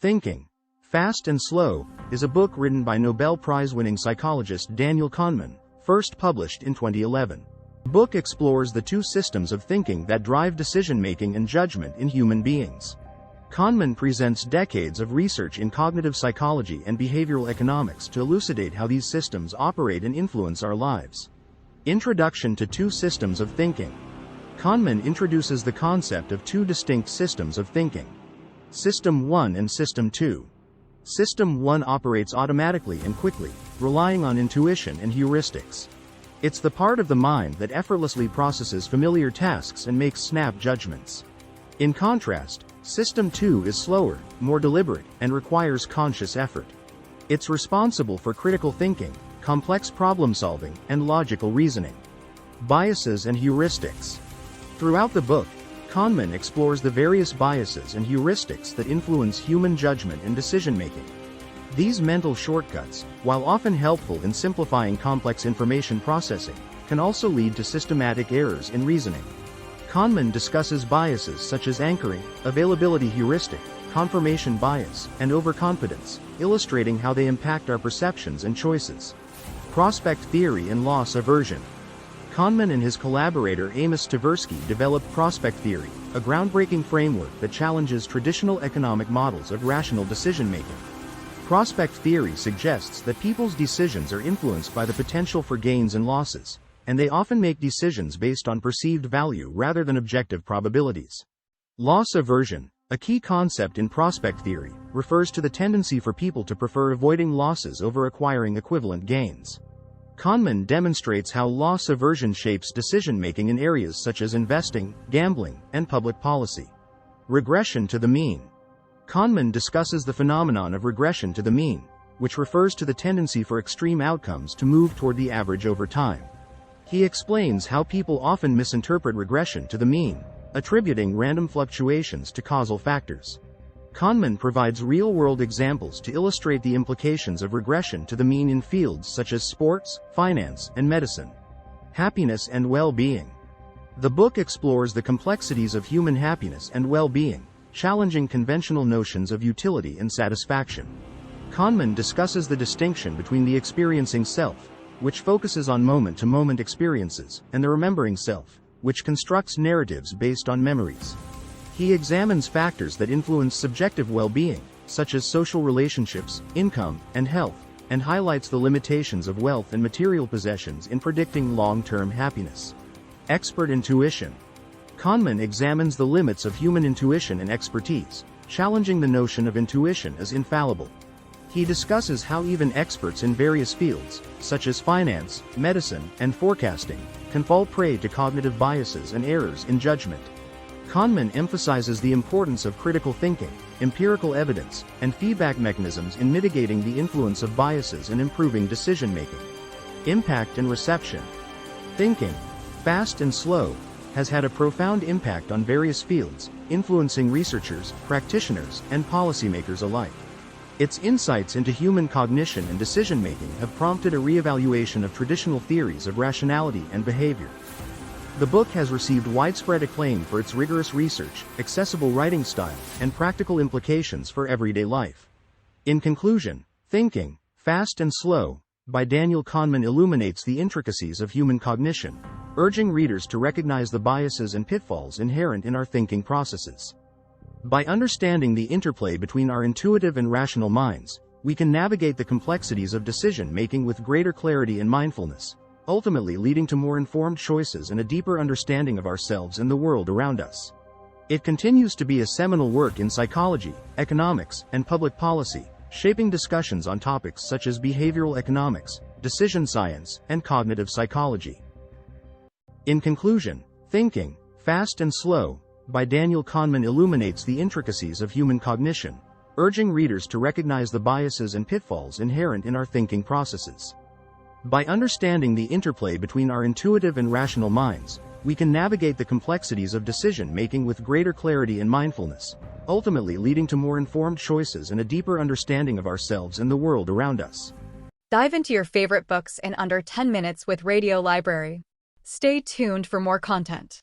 Thinking, Fast and Slow, is a book written by Nobel Prize-winning psychologist Daniel Kahneman, first published in 2011. The book explores the two systems of thinking that drive decision-making and judgment in human beings. Kahneman presents decades of research in cognitive psychology and behavioral economics to elucidate how these systems operate and influence our lives. Introduction to Two Systems of Thinking. Kahneman introduces the concept of two distinct systems of thinking: System 1 and System 2. System 1 operates automatically and quickly, relying on intuition and heuristics. It's the part of the mind that effortlessly processes familiar tasks and makes snap judgments. In contrast, System 2 is slower, more deliberate, and requires conscious effort. It's responsible for critical thinking, complex problem-solving, and logical reasoning. Biases and heuristics. Throughout the book, Kahneman explores the various biases and heuristics that influence human judgment and decision-making. These mental shortcuts, while often helpful in simplifying complex information processing, can also lead to systematic errors in reasoning. Kahneman discusses biases such as anchoring, availability heuristic, confirmation bias, and overconfidence, illustrating how they impact our perceptions and choices. Prospect theory and loss aversion. Kahneman and his collaborator Amos Tversky developed prospect theory, a groundbreaking framework that challenges traditional economic models of rational decision-making. Prospect theory suggests that people's decisions are influenced by the potential for gains and losses, and they often make decisions based on perceived value rather than objective probabilities. Loss aversion, a key concept in prospect theory, refers to the tendency for people to prefer avoiding losses over acquiring equivalent gains. Kahneman demonstrates how loss aversion shapes decision-making in areas such as investing, gambling, and public policy. Regression to the mean. Kahneman discusses the phenomenon of regression to the mean, which refers to the tendency for extreme outcomes to move toward the average over time. He explains how people often misinterpret regression to the mean, attributing random fluctuations to causal factors. Kahneman provides real-world examples to illustrate the implications of regression to the mean in fields such as sports, finance, and medicine. Happiness and well-being. The book explores the complexities of human happiness and well-being, challenging conventional notions of utility and satisfaction. Kahneman discusses the distinction between the experiencing self, which focuses on moment-to-moment experiences, and the remembering self, which constructs narratives based on memories. He examines factors that influence subjective well-being, such as social relationships, income, and health, and highlights the limitations of wealth and material possessions in predicting long-term happiness. Expert intuition. Kahneman examines the limits of human intuition and expertise, challenging the notion of intuition as infallible. He discusses how even experts in various fields, such as finance, medicine, and forecasting, can fall prey to cognitive biases and errors in judgment. Kahneman emphasizes the importance of critical thinking, empirical evidence, and feedback mechanisms in mitigating the influence of biases and improving decision-making. Impact and reception. Thinking, Fast and Slow, has had a profound impact on various fields, influencing researchers, practitioners, and policymakers alike. Its insights into human cognition and decision-making have prompted a re-evaluation of traditional theories of rationality and behavior. The book has received widespread acclaim for its rigorous research, accessible writing style, and practical implications for everyday life. In conclusion, Thinking, Fast and Slow, by Daniel Kahneman illuminates the intricacies of human cognition, urging readers to recognize the biases and pitfalls inherent in our thinking processes. By understanding the interplay between our intuitive and rational minds, we can navigate the complexities of decision-making with greater clarity and mindfulness, ultimately leading to more informed choices and a deeper understanding of ourselves and the world around us. It continues to be a seminal work in psychology, economics, and public policy, shaping discussions on topics such as behavioral economics, decision science, and cognitive psychology. In conclusion, Thinking, Fast and Slow, by Daniel Kahneman illuminates the intricacies of human cognition, urging readers to recognize the biases and pitfalls inherent in our thinking processes. By understanding the interplay between our intuitive and rational minds, we can navigate the complexities of decision-making with greater clarity and mindfulness, ultimately leading to more informed choices and a deeper understanding of ourselves and the world around us. Dive into your favorite books in under 10 minutes with Radio Library. Stay tuned for more content.